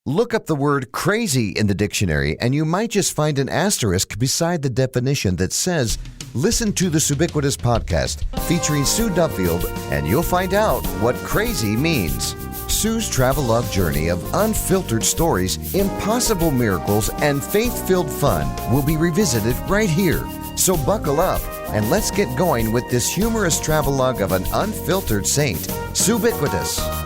Look up the word crazy in the dictionary and you might just find an asterisk beside the definition that says, listen to the Suebiquitous podcast featuring Sue Duffield and you'll find out what crazy means. Sue's travelogue journey of unfiltered stories, impossible miracles, and faith-filled fun will be revisited right here. So buckle up and let's get going with this humorous travelogue of an unfiltered saint, Suebiquitous.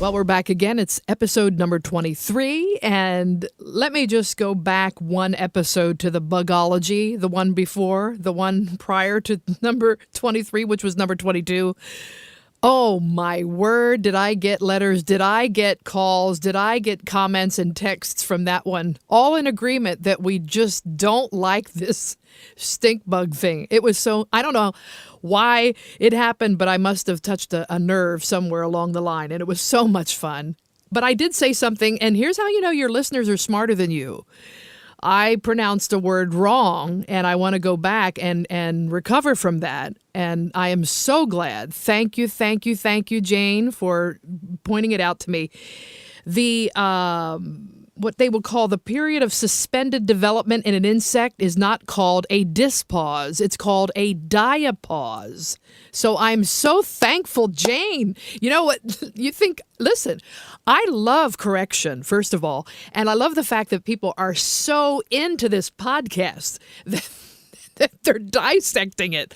Well, we're back again. It's episode number 23, and let me just go back one episode to the bugology, the one before, the one prior to number 23, which was number 22. Oh, my word. Did I get letters? Did I get calls? Did I get comments and texts from that one? All in agreement that we just don't like this stink bug thing. It was so, I don't know why it happened, but I must have touched a nerve somewhere along the line, and it was so much fun. But I did say something, and here's how you know your listeners are smarter than you. I pronounced a word wrong, and I want to go back and recover from that. And I am so glad. Thank you, Jane, for pointing it out to me. The what they would call the period of suspended development in an insect is not called a dispause. It's called a diapause. So I'm so thankful, Jane. You know what? You think, listen, I love correction, first of all, and I love the fact that people are so into this podcast that they're dissecting it.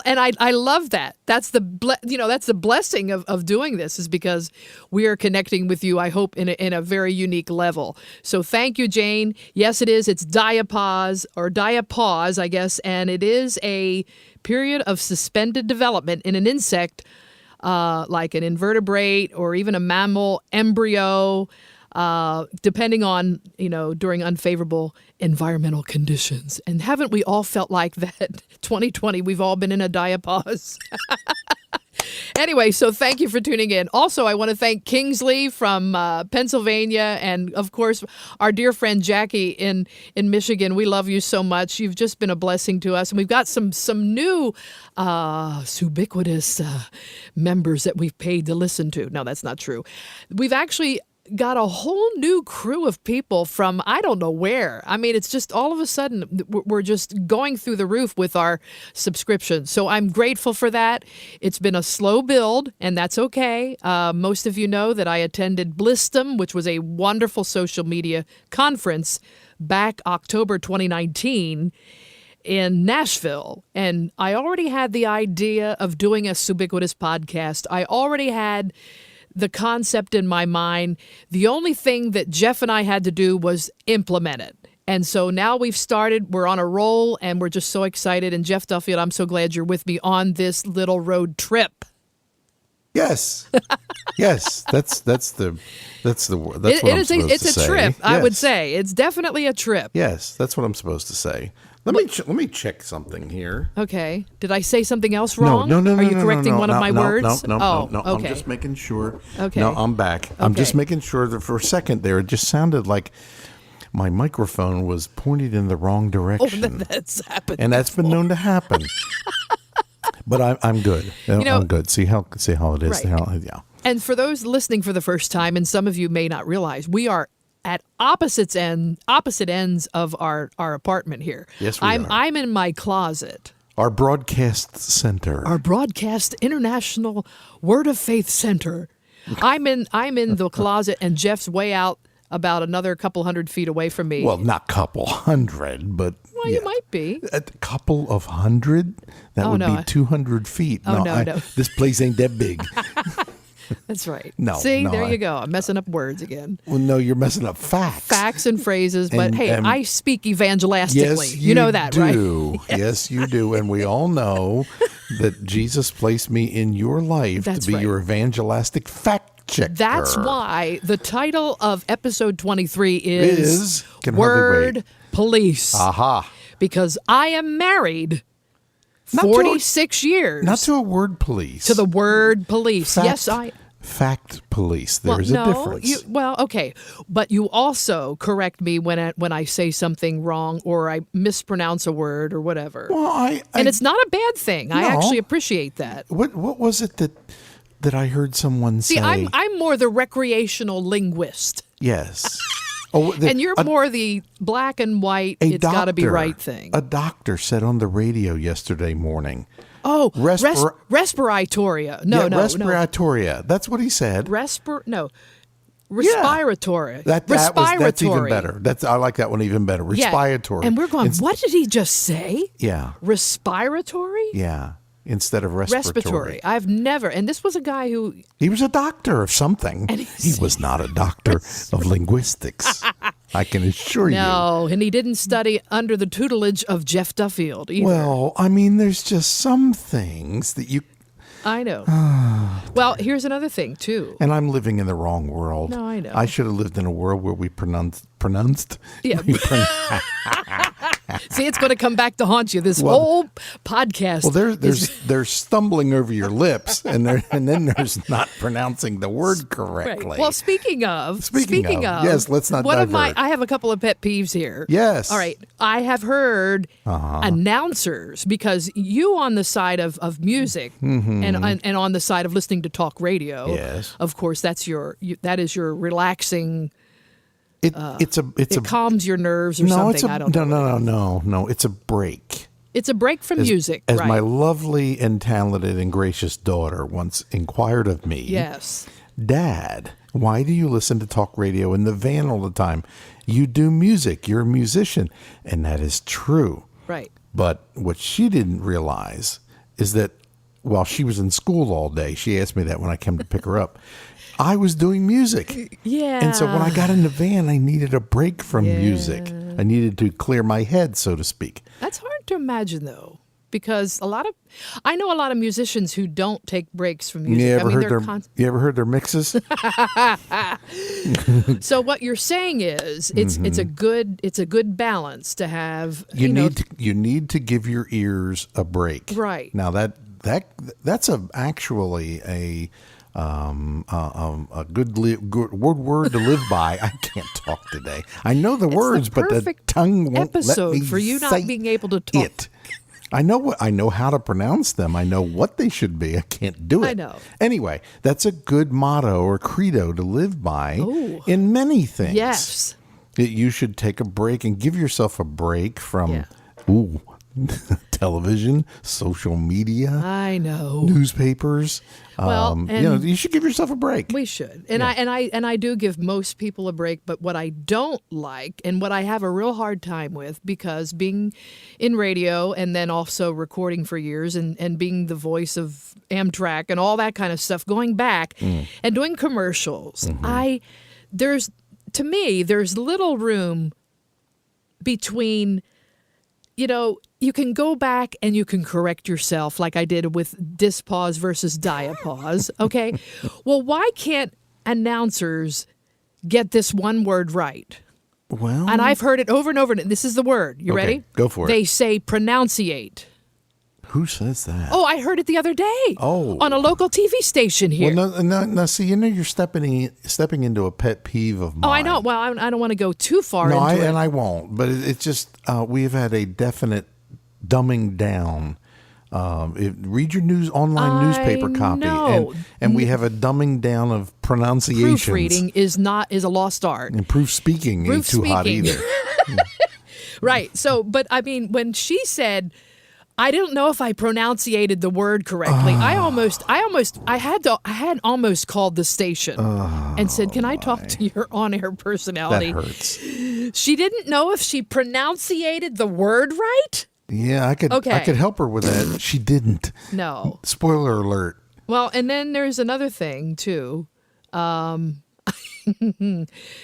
And I love that. That's the blessing of doing this, is because we are connecting with you, I hope, in a very unique level. So thank you, Jane. Yes, it is. It's diapause, or diapause, I guess, and it is a period of suspended development in an insect, like an invertebrate or even a mammal embryo, depending on, during unfavorable environmental conditions. And haven't we all felt like that? 2020, we've all been in a diapause. Anyway, so thank you for tuning in. Also, I want to thank Kingsley from Pennsylvania, and of course, our dear friend Jackie in Michigan. We love you so much. You've just been a blessing to us. And we've got some new Suebiquitous members that we've paid to listen to. No, that's not true. We've actually got a whole new crew of people from I don't know where. I mean, it's just all of a sudden we're just going through the roof with our subscription. So I'm grateful for that. It's been a slow build, and that's okay. Most of you know that I attended Blistum, which was a wonderful social media conference back October 2019 in Nashville. And I already had the idea of doing a Suebiquitous podcast. I already had the concept in my mind. The only thing that Jeff and I had to do was implement it. And so now we've started, we're on a roll, and we're just so excited. And Jeff Duffield, I'm so glad you're with me on this little road trip. Yes. Yes. That's the word. That's what I'm supposed to say. It's a trip, yes. I would say. It's definitely a trip. Yes, that's what I'm supposed to say. Let me check something here. Okay. Did I say something else wrong? No. Are you correcting one of my words? No. Okay. I'm just making sure. Okay. No, I'm back. Okay. I'm just making sure that for a second there, it just sounded like my microphone was pointed in the wrong direction. Oh, that's happened. And that's been known to happen. But I'm good. I'm good. See how it is. Right. Yeah. And for those listening for the first time, and some of you may not realize, we are at opposite ends of our apartment here. Yes, we are. I'm in my closet. Our broadcast center. Our broadcast international Word of Faith center. I'm in the closet, and Jeff's way out about another couple 100 feet away from me. Well, not couple 100, but well, you might be. A couple of 100? That would be 200 feet. No. This place ain't that big. That's right. No. See, there you go. I'm messing up words again. Well, no, you're messing up facts. Facts and phrases. But hey, I speak evangelistically. Yes, you know that, right? Yes, you do. And we all know that Jesus placed me in your life to be your evangelistic fact checker. That's why the title of episode 23 is Word Police. Aha. Because I am married 46 years. Not to a word police. To the word police. Fact police. There's a difference. Okay. But you also correct me when I say something wrong or I mispronounce a word or whatever. Well, and it's not a bad thing. No. I actually appreciate that. What was it that I heard someone say? See, I'm more the recreational linguist. Yes. And you're more the black and white, it's got to be right thing. A doctor said on the radio yesterday morning. Oh, respiratoria. No. Respiratoria. That's what he said. Respiratory. That's even better. I like that one even better. Respiratory. Yeah. And we're going, what did he just say? Yeah. Respiratory? Yeah. Instead of respiratory. I've never, and this was a guy who... He was a doctor of something. He was not a doctor of linguistics. I can assure you. No, and he didn't study under the tutelage of Jeff Duffield either. Well, I mean, there's just some things that you... I know. Well, here's another thing, too. And I'm living in the wrong world. No, I know. I should have lived in a world where we pronounced. Yeah. See, it's going to come back to haunt you. This whole podcast. Well, there's stumbling over your lips, and then there's not pronouncing the word correctly. Right. Well, speaking of, yes, let's not divert. I have a couple of pet peeves here. Yes. All right. I have heard announcers, because you on the side of music and on the side of listening to talk radio. Yes. Of course, that is your relaxing. It calms your nerves or something. I don't know. No. It's a break. It's a break from music. As my lovely and talented and gracious daughter once inquired of me. Yes. Dad, why do you listen to talk radio in the van all the time? You do music. You're a musician. And that is true. Right. But what she didn't realize is that while she was in school all day, she asked me that when I came to pick her up, I was doing music. Yeah. And so when I got in the van, I needed a break from music. I needed to clear my head, so to speak. That's hard to imagine, though, because I know a lot of musicians who don't take breaks from music. You ever heard their mixes? So what you're saying is it's a good balance to have. You need to give your ears a break. Right. Now that's actually a good word to live by. I can't talk today. I know the words, but the tongue won't let me for you not being able to talk. It. I know how to pronounce them. I know what they should be. I can't do it. I know. Anyway, that's a good motto or credo to live by in many things. Yes. You should take a break and give yourself a break from television, social media. I know. Newspapers. Well, you should give yourself a break. We should. And I do give most people a break, but what I don't like and what I have a real hard time with, because being in radio and then also recording for years and being the voice of Amtrak and all that kind of stuff, going back and doing commercials, there's little room between, you can go back and you can correct yourself like I did with dispause versus diapause, okay? Well, why can't announcers get this one word right? Well... And I've heard it over and over, and this is the word. You ready? Go for it. They say pronunciate. Who says that? Oh, I heard it the other day. Oh. On a local TV station here. Well, no. See, you're stepping into a pet peeve of mine. Oh, I know. Well, I don't want to go too far into it. And I won't. But it's just, we've had a definite dumbing down. Read your online newspaper copy, and we have a dumbing down of pronunciations. Proofreading is a lost art. And proof speaking ain't too hot either. Right. So, but I mean, when she said, I don't know if I pronunciated the word correctly. I had almost called the station and said, "Can I talk to your on-air personality?" That hurts. She didn't know if she pronunciated the word right. Yeah, I could help her with that. She didn't. No. Spoiler alert. Well, and then there's another thing too.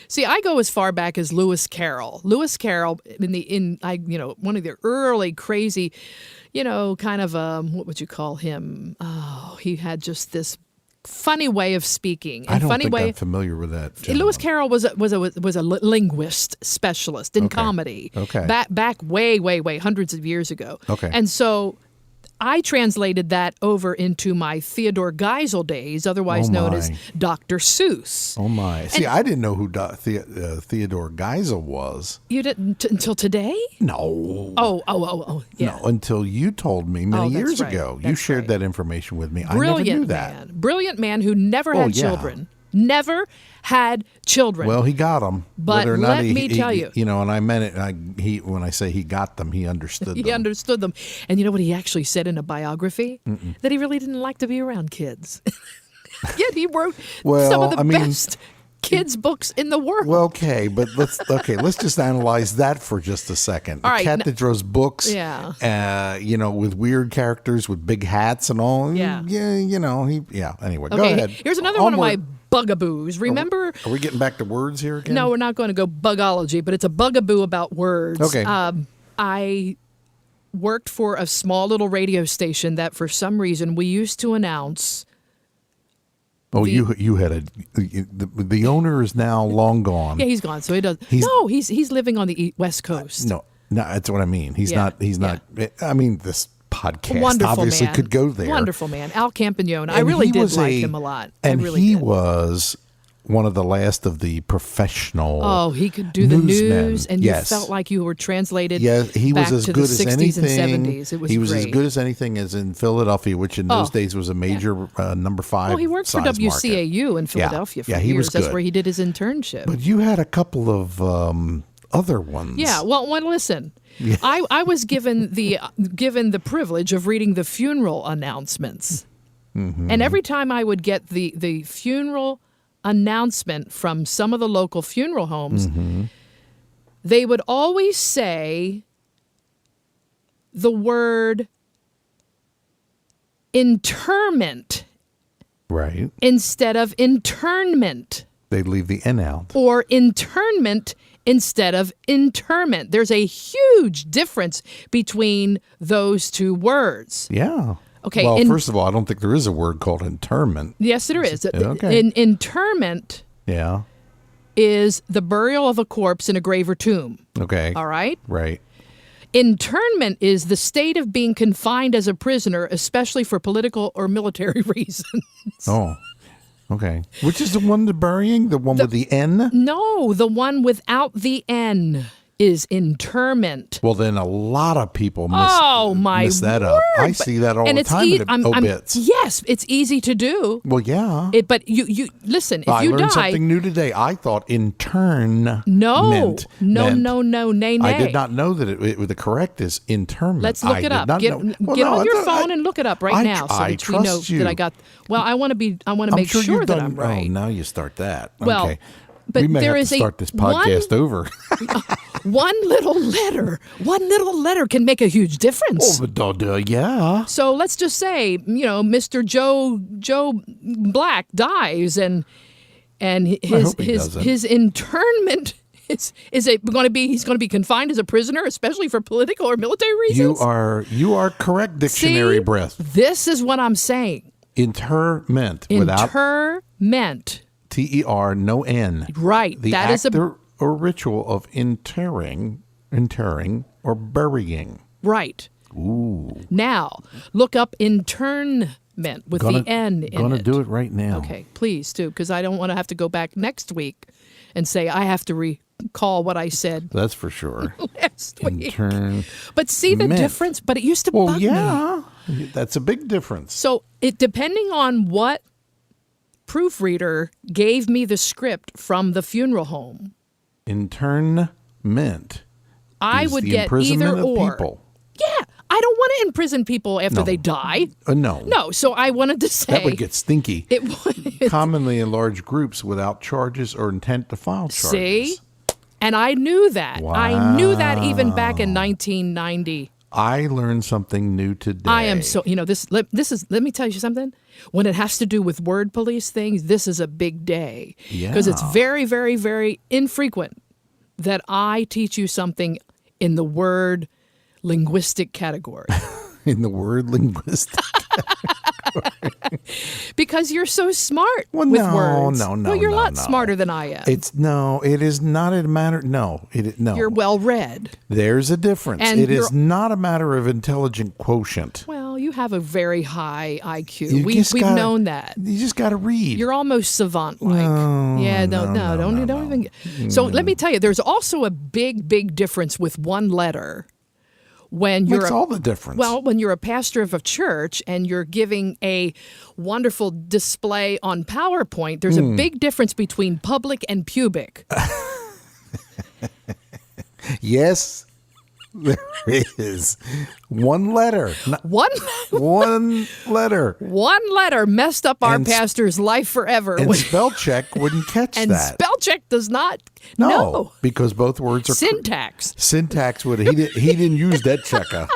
See, I go as far back as Lewis Carroll. Lewis Carroll one of the early crazy, kind of what would you call him? Oh, he had just this funny way of speaking. I don't think I'm familiar with that gentleman. Lewis Carroll was a linguist specialist in comedy. Okay. Back way hundreds of years ago. Okay. And so I translated that over into my Theodore Geisel days, otherwise known as Dr. Seuss. Oh, my. See, I didn't know who Theodore Geisel was. You didn't until today? No. Oh, yeah. No, until you told me many years ago. You shared that information with me. I never knew that. Brilliant man who never had children. Never had children. Well, he got them. But Whether or not let me tell you. You know, and I meant it. When I say he got them, he understood them. He understood them. And you know what he actually said in a biography? That he really didn't like to be around kids. Yet he wrote some of the best kids books in the world. Well, okay, but let's just analyze that for just a second. All a right, cat that draws books, Yeah. with weird characters with big hats and all. Yeah. Anyway, go Okay, ahead. here's another one of my bugaboos. Remember? Are we getting back to words here again? No, we're not going to go bugology, but it's a bugaboo about words. Okay. I worked for a small little radio station that for some reason we used to announce. Oh, you had the owner is now long gone. Yeah, he's gone. So he does. He's living on the West Coast. No, that's what I mean. He's not. I mean, this podcast Wonderful obviously man. could go there. Wonderful man, Al Campagnone. I really did like him a lot. And I really he did. was one of the last of the professional. Oh, he could do the newsmen. news, and you felt like you were translated. Yeah, he back was as to good the as 60s anything. and 70s. It was he was great. as good as anything as in Philadelphia, which in those days was a major number 5. Well, he worked for size WCAU market. in Philadelphia for he years. was good. That's where he did his internship. But you had a couple of other ones. Yeah, well, listen. Yeah. I was given the privilege of reading the funeral announcements. Mm-hmm. And every time I would get the funeral announcement from some of the local funeral homes, they would always say the word interment instead of internment. They'd leave the N out. Or internment instead of interment. There's a huge difference between those two words. Yeah. Okay. Well, first of all, I don't think there is a word called interment. Yes, there is. Okay. Interment is the burial of a corpse in a grave or tomb. Okay. All right? Right. Internment is the state of being confined as a prisoner, especially for political or military reasons. Oh. Okay. Which is the one the burying? The one with the N? No, the one without the N is interment. Well, then a lot of people miss that up. I see that all the time in obits. Yes, it's easy to do. Well, yeah. But you listen, if I you learned die... something new today. I thought intern No, meant. nay. I did not know that the correct is interment. Let's look it up. Get on your phone and look it up right now so that we know that I got... Well, I want to make sure that I'm right. Oh, now you start that. Well, okay. But we may there have is to start this podcast over. One little letter can make a huge difference. Oh, yeah. So let's just say, Mr. Joe Black dies, and his internment is going to be he's going to be confined as a prisoner, especially for political or military reasons. You are correct, dictionary breath. This is what I'm saying. Interment. Interment. T-E-R, no N. Right. The that act is or ritual of interring or burying. Right. Ooh. Now, look up internment with the N in it. Gonna do it right now. Okay, please do, because I don't want to have to go back next week and say I have to recall what I said. That's for sure. Last week. Intern. But see the difference? But it used to bug me. Yeah. That's a big difference. So depending on what proofreader gave me the script from the funeral home, internment. I would get either or. People. Yeah, I don't want to imprison people after they die. No. No, so I wanted to say that would get stinky. It would. Commonly in large groups without charges or intent to file charges. See? And I knew that. Wow. I knew that even back in 1990. I learned something new today. I am so, let me tell you something. When it has to do with word police things, this is a big day. Because it's very, very, very infrequent that I teach you something in the word linguistic category. In the word linguistic Because you're so smart with words. No. Well, you're a lot smarter than I am. It is not a matter. No. You're well read. There's a difference. And it is not a matter of intelligent quotient. Well, you have a very high IQ. We've known that. You just got to read. You're almost savant-like. Don't even. So let me tell you, there's also a big, big difference with one letter when you're Makes all the difference. Well, when you're a pastor of a church and you're giving a wonderful display on PowerPoint, there's a big difference between public and pubic. Yes, there is. One letter. One letter. One letter messed up our And pastor's life forever. And spell check wouldn't catch And that. spell check does not. No, because both words are syntax. Syntax would he didn't use that checker.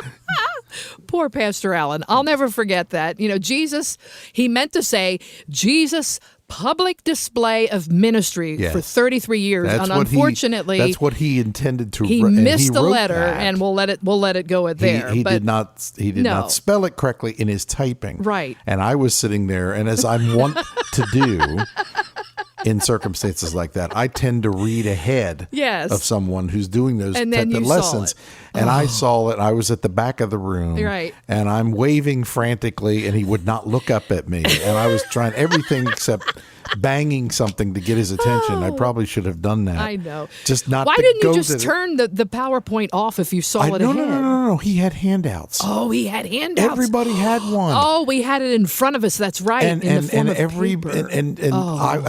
Poor Pastor Allen. I'll never forget that. You know, Jesus, he meant to say Jesus public display of ministry for 33 years, and unfortunately, that's what he intended to. He missed the letter, and we'll let it go at there. He did not spell it correctly in his typing. Right. And I was sitting there, and as I'm wont to do in circumstances like that, I tend to read ahead of someone who's doing those type of lessons. And I saw it. I was at the back of the room, and I'm waving frantically, and he would not look up at me. And I was trying everything except banging something to get his attention. I probably should have done that. I know. Just not. Why didn't you just turn the PowerPoint off if you saw it ahead? No. He had handouts. Oh, he had handouts. Everybody had one. Oh, we had it in front of us. That's right. In the form of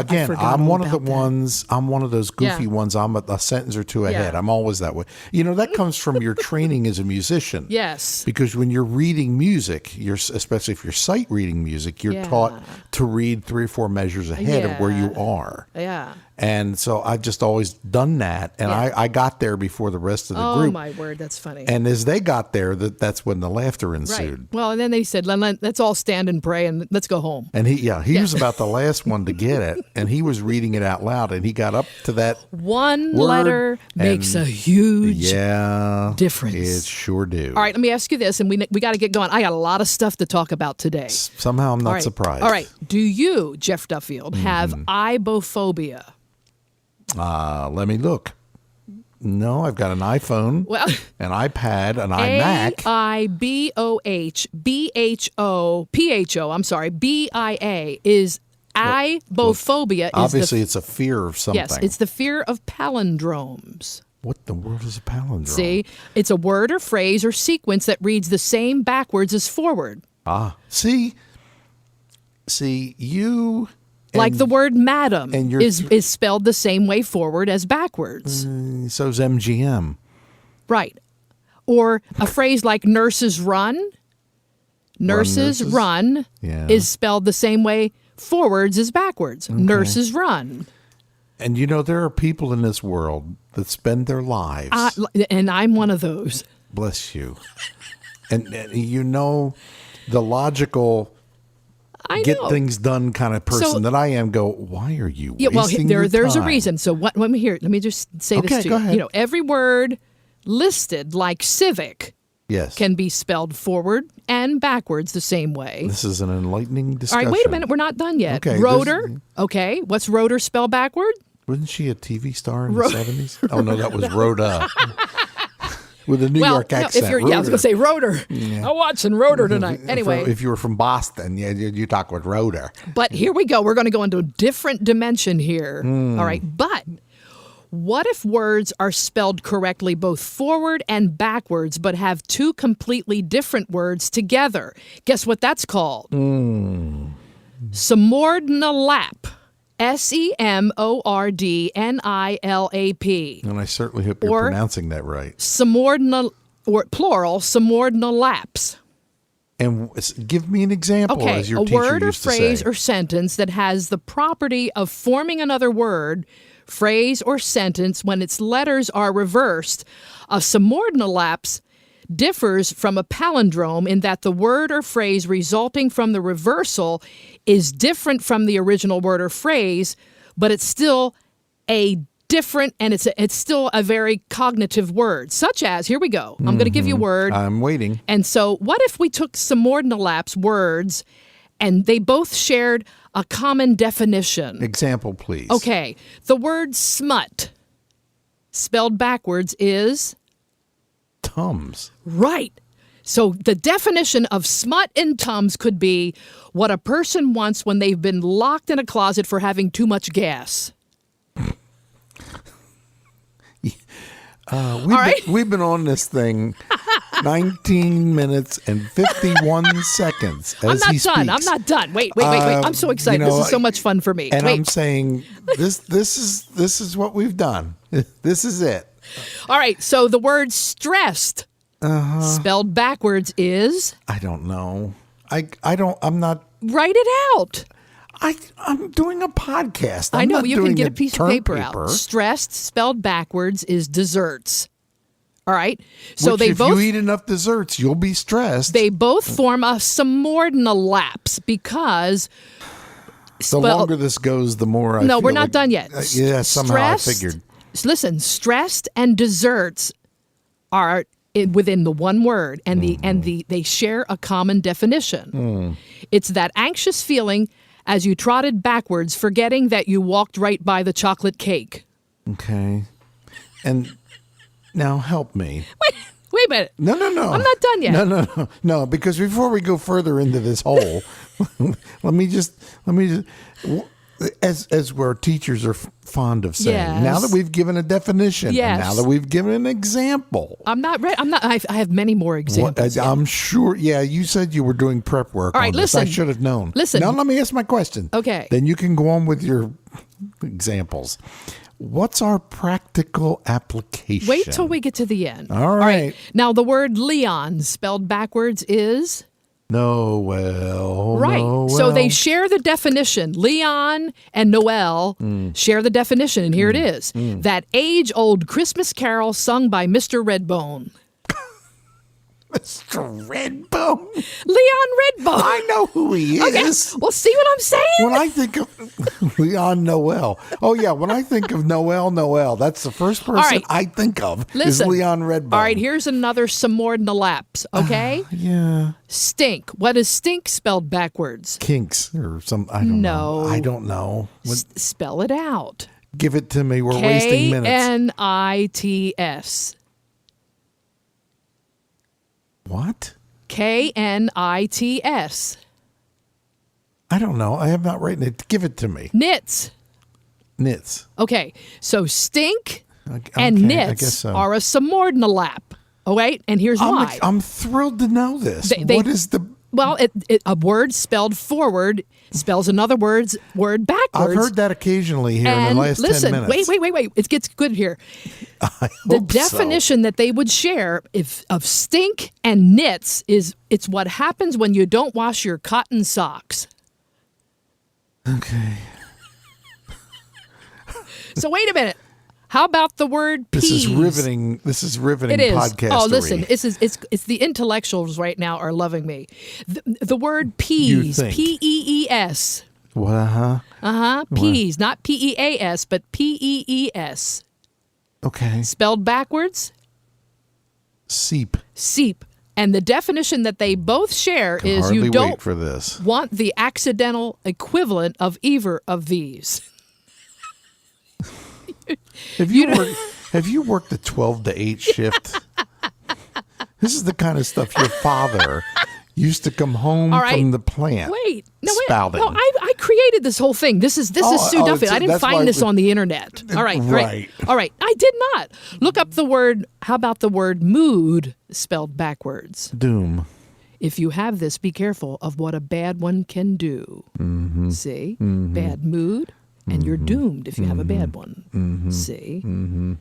paper. I'm one of the ones. I'm one of those goofy ones. I'm a sentence or two ahead. I'm always that way. You know, that comes from your training as a musician. Yes. Because when you're reading music, especially if you're sight reading music, you're taught to read 3 or 4 measures ahead of where you are. Yeah. And so I've just always done that. And I got there before the rest of the group. Oh, my word. That's funny. And as they got there, that's when the laughter ensued. Right. Well, and then they said, let's all stand and pray and let's go home. And he was about the last one to get it. And he was reading it out loud. And he got up to that one letter makes a huge difference. It sure do. All right. Let me ask you this. And we got to get going. I got a lot of stuff to talk about today. Somehow I'm not surprised. All right. Do you, Jeff Duffield, have aibohphobia? Let me look. No, I've got an iPhone, an iPad, an iMac. aibohphobia. I'm sorry. BIA is aibohphobia. Obviously, it's a fear of something. Yes, it's the fear of palindromes. What the world is a palindrome? See, it's a word or phrase or sequence that reads the same backwards as forward. See, you. Like the word madam is spelled the same way forward as backwards. So's MGM. Right. Or a phrase like nurses run. Nurses run is spelled the same way forwards as backwards. Okay. Nurses run. And you know, there are people in this world that spend their lives. And I'm one of those. Bless you. and you know, the logical... get things done kind of person that I am. Why are you wasting your time? There's a reason. So let me just say this to you. Ahead. You know, every word listed like civic can be spelled forward and backwards the same way. This is an enlightening discussion. All right, wait a minute. We're not done yet. Okay, rotor. Okay, what's rotor spelled backward? Wasn't she a TV star in the 70s? Oh, no, that was Rhoda. With a New York accent. I was going to say Rotor. Yeah. I'm watching Rotor tonight. Anyway. If you were from Boston, you talk with Rotor. But here we go. We're going to go into a different dimension here. All right. But what if words are spelled correctly both forward and backwards, but have 2 completely different words together? Guess what that's called? Semordlinap. Semordnilap. And I certainly hope you're pronouncing that right. Plural, semordlilaps. And give me an example as your teacher word or used to say. phrase or sentence that has the property of forming another word, phrase, or sentence when its letters are reversed. A semordlilaps differs from a palindrome in that the word or phrase resulting from the reversal is different from the original word or phrase, but it's still a different, and it's still a very cognitive word, such as, here we go. I'm going to give you a word. I'm waiting. And so what if we took semordlilaps words and they both shared a common definition? Example, please. Okay. The word smut, spelled backwards, is... Tums. Right. So the definition of smut and tums could be what a person wants when they've been locked in a closet for having too much gas. We've been on this thing 19 minutes and 51 seconds as I'm not he done. speaks. I'm not done. Wait. I'm so excited. This is so much fun for me. And Wait. I'm saying this is what we've done. This is it. All right. So the word stressed, spelled backwards, is. I don't know. I'm not. Write it out. I'm doing a podcast. I I'm know not you can doing get a piece of term paper out. Stressed, spelled backwards, is desserts. All right. So Which, they if both you eat enough desserts, you'll be stressed. they both form a semordlinap because the longer this goes, the more I No, feel we're not like- done yet. Yeah, somehow I figured. Listen, stressed and desserts are within the one word, and they share a common definition. It's that anxious feeling as you trotted backwards, forgetting that you walked right by the chocolate cake. Okay. And now help me. Wait a minute. No. I'm not done yet. No, because before we go further into this hole, let me just as where teachers are fond of saying, Yes. now that we've given a definition, Yes. and now that we've given an example. I'm not ready. I have many more examples. I'm sure. Yeah, you said you were doing prep work All right, on this. I listen. should have known. Listen. Now let me ask my question. Okay. Then you can go on with your examples. What's our practical application? Wait till we get to the end. All right. Now, the word Leon, spelled backwards, is... Noel. Right. Noel. So they share the definition. Leon and Noel share the definition, and here it is. That age-old Christmas carol sung by Mr. Redbone. Mr. Redbone. Leon Redbone. I know who he Okay. is. Well, see what I'm saying? When I think of Leon Noel, when I think of Noel, that's the first person right. I think of Listen. is Leon Redbone. All right, here's another semordlinap, okay? Yeah. Stink. What is stink spelled backwards? Kinks or some, I don't know. I don't know. Spell it out. Give it to me. We're wasting minutes. Knits. What? Knits. I don't know. I have not written it. Give it to me. Knits. Knits. Okay, so stink Okay, and I knits guess so. are a semordlinap. Oh, wait, and here's why. I'm thrilled to know this. What is the... Well, a word spelled forward spells another word backwards. I've heard that occasionally here and in the last listen, 10 minutes. wait. It gets good here. The definition that they would share of stink and knits is it's what happens when you don't wash your cotton socks. Okay. So wait a minute. How about the word peas? This is riveting It is. podcastery. Oh, listen, it's the intellectuals right now are loving me. The word peas, think. P-E-E-S. What? Peas, not P-E-A-S, but P-E-E-S. Okay. Spelled backwards, Seep. seep. And the definition that they both share is Hardly you wait don't for this. want the accidental equivalent of either of these. Have you worked the 12 to 8 shift? This is the kind of stuff your father used to come home from the plant. spouting. No, I created this whole thing. This is Sue Duffy. I didn't find this on the internet. All right. All right. I did not. Look up the word. How about the word mood spelled backwards? Doom. If you have this, be careful of what a bad one can do. Mm-hmm. See? Mm-hmm. Bad mood, and you're doomed if you have a bad one. Mm-hmm. See? Mm-hmm.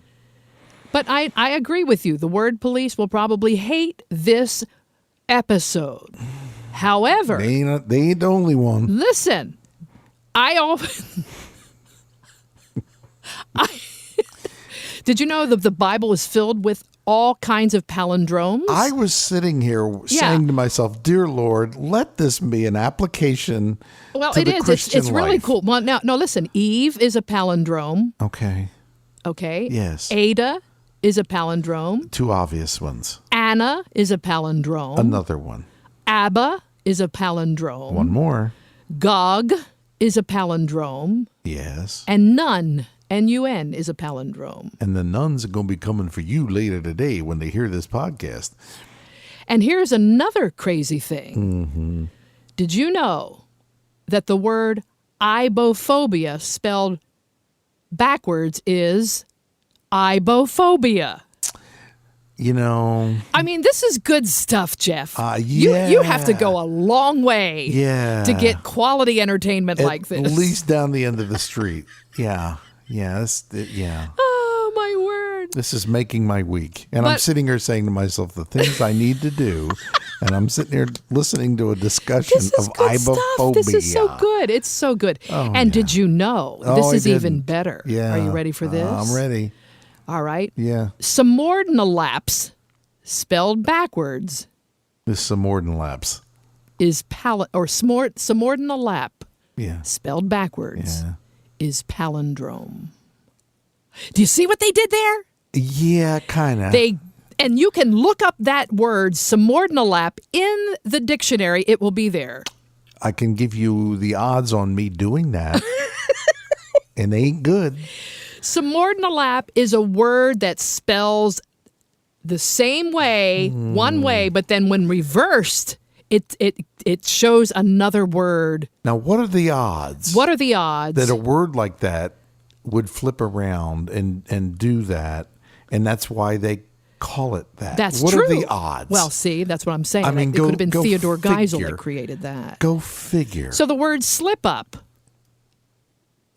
But I agree with you. The word police will probably hate this episode. However, they ain't the only one. listen, did you know that the Bible is filled with all kinds of palindromes? I was sitting here saying to myself, "Dear Lord, let this be an application." Well, to it the is. Christian It's really life. cool. Well, now, listen. Eve is a palindrome. Okay. Okay. Yes. Ada is a palindrome. 2 obvious ones. Anna is a palindrome. Another one. Abba is a palindrome. One more. Gog is a palindrome. Yes. And Nun, N-U-N, is a palindrome. And the nuns are going to be coming for you later today when they hear this podcast. And here's another crazy thing. Mm-hmm. Did you know that the word aibohphobia spelled backwards is aibohphobia? I mean, this is good stuff, Jeff. Yeah. You have to go a long way to get quality entertainment like this. At least down the end of the street. Yeah. Yeah. Oh, my word. This is making my week. And I'm sitting here saying to myself the things I need to do. And I'm sitting here listening to a discussion of aibohphobia. This is so good. It's so good. Did you know this is even better? Yeah. Are you ready for this? I'm ready. All right. Yeah. Semordlilaps, spelled backwards, This semordlilaps. is semordlinap, Yeah. spelled backwards, Yeah. is palindrome. Do you see what they did there? Yeah, kind of. And you can look up that word, semordlinap, in the dictionary. It will be there. I can give you the odds on me doing that. And they ain't good. Semordlinap is a word that spells the same way, one way, but then when reversed, it shows another word. Now, what are the odds? What are the odds? That a word like that would flip around and do that, and that's why they call it that. That's what true. What are the odds? Well, see, that's what I'm saying. I mean, it could have been go Theodore Geisel figure. that created that. Go figure. So the word slip up,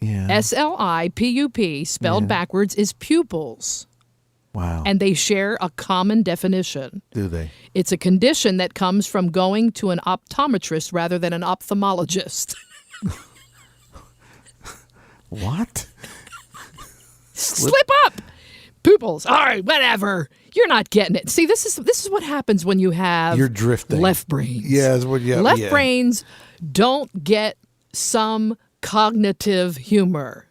yeah. SLIPUP, spelled backwards, is pupils. Wow. And they share a common definition. Do they? It's a condition that comes from going to an optometrist rather than an ophthalmologist. What? Slip up! Pupils. All right, whatever. You're not getting it. See, this is what happens when you have You're drifting. left brains. Yeah, that's what. Yeah, left yeah. brains don't get some cognitive humor.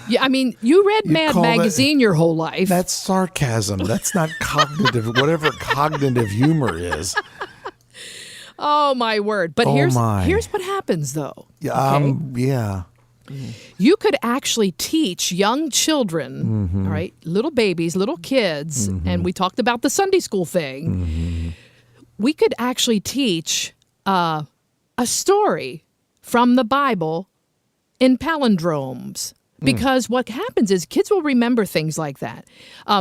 Yeah, I mean, you read Mad call that- Magazine your whole life. That's sarcasm. That's not cognitive. Whatever cognitive humor is. Oh my word! But Oh, here's my. what happens though. Yeah. okay? Yeah. You could actually teach young children, all right, little babies, little kids, and we talked about the Sunday school thing. We could actually teach a story from the Bible in palindromes. Because what happens is kids will remember things like that.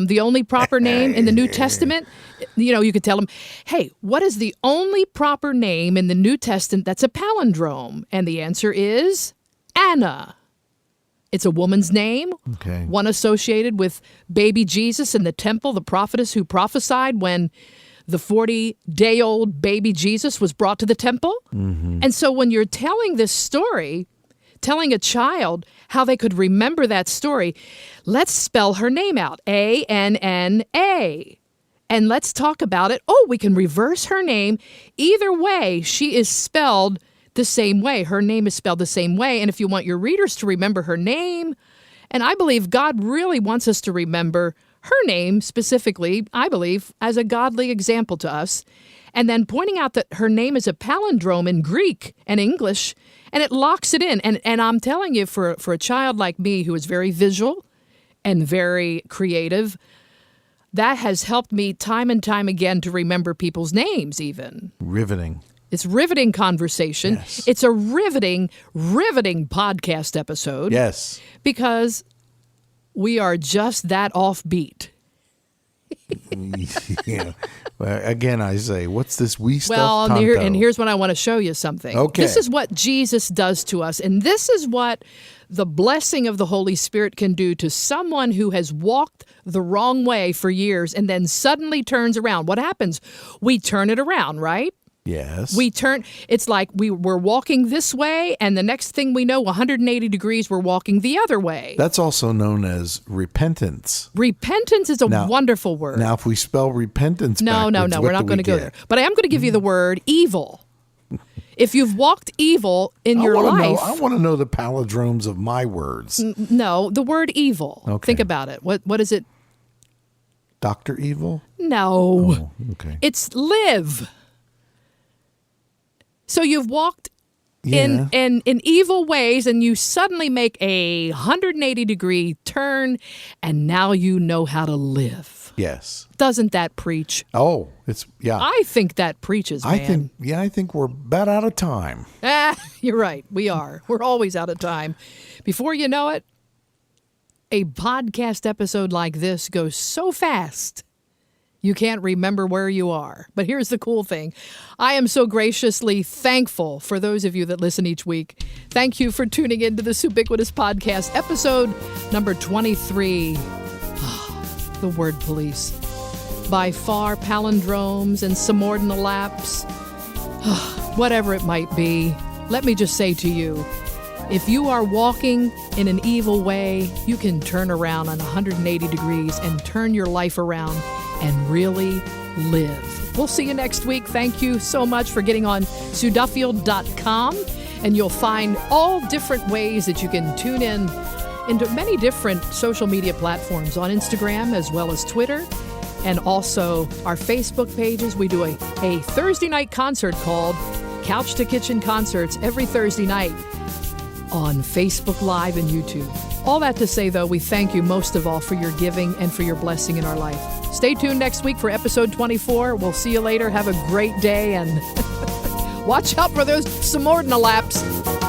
The only proper name in the New Testament, you could tell them, hey, what is the only proper name in the New Testament that's a palindrome? And the answer is Anna. It's a woman's name, Okay. one associated with baby Jesus in the temple, the prophetess who prophesied when the 40-day-old baby Jesus was brought to the temple. And so when you're telling this story, telling a child how they could remember that story, let's spell her name out, A-N-N-A. And let's talk about it. Oh, we can reverse her name. Either way, she is spelled the same way. Her name is spelled the same way. And if you want your readers to remember her name, and I believe God really wants us to remember her name specifically, I believe, as a godly example to us, and then pointing out that her name is a palindrome in Greek and English, and it locks it in. And I'm telling you, for a child like me who is very visual and very creative, that has helped me time and time again to remember people's names even. Riveting. It's riveting conversation. Yes. It's a riveting podcast episode. Yes. Because we are just that offbeat. Yeah. Well, again, I say, what's this wee stuff? Well, and here's when I want to show you something. Okay. This is what Jesus does to us, and this is what the blessing of the Holy Spirit can do to someone who has walked the wrong way for years and then suddenly turns around. What happens? We turn it around, right? Yes. It's like we're walking this way, and the next thing we know, 180 degrees, we're walking the other way. That's also known as repentance. Repentance is a wonderful word. Now, if we spell repentance No, backwards, we're not going to go there. But I am going to give you the word evil. If you've walked evil in your life. I want to know the palindromes of my words. No, the word evil. Okay. Think about it. What is it? Dr. Evil? No. Oh, okay. It's live. So you've walked Yeah. in evil ways, and you suddenly make a 180-degree turn, and now you know how to live. Yes. Doesn't that preach? Oh, yeah. I think that preaches, man. I think we're about out of time. You're right. We are. We're always out of time. Before you know it, a podcast episode like this goes so fast, you can't remember where you are. But here's the cool thing. I am so graciously thankful for those of you that listen each week. Thank you for tuning into the Suebiquitous podcast, episode number 23. The word police. By far, palindromes and semordlinaps, whatever it might be, let me just say to you, if you are walking in an evil way, you can turn around on 180 degrees and turn your life around and really live. We'll see you next week. Thank you so much for getting on SueDuffield.com, and you'll find all different ways that you can tune in into many different social media platforms on Instagram as well as Twitter, and also our Facebook pages. We do a Thursday night concert called Couch to Kitchen Concerts every Thursday night on Facebook Live and YouTube. All that to say, though, we thank you most of all for your giving and for your blessing in our life. Stay tuned next week for episode 24. We'll see you later. Have a great day, and watch out for those semordlinaps.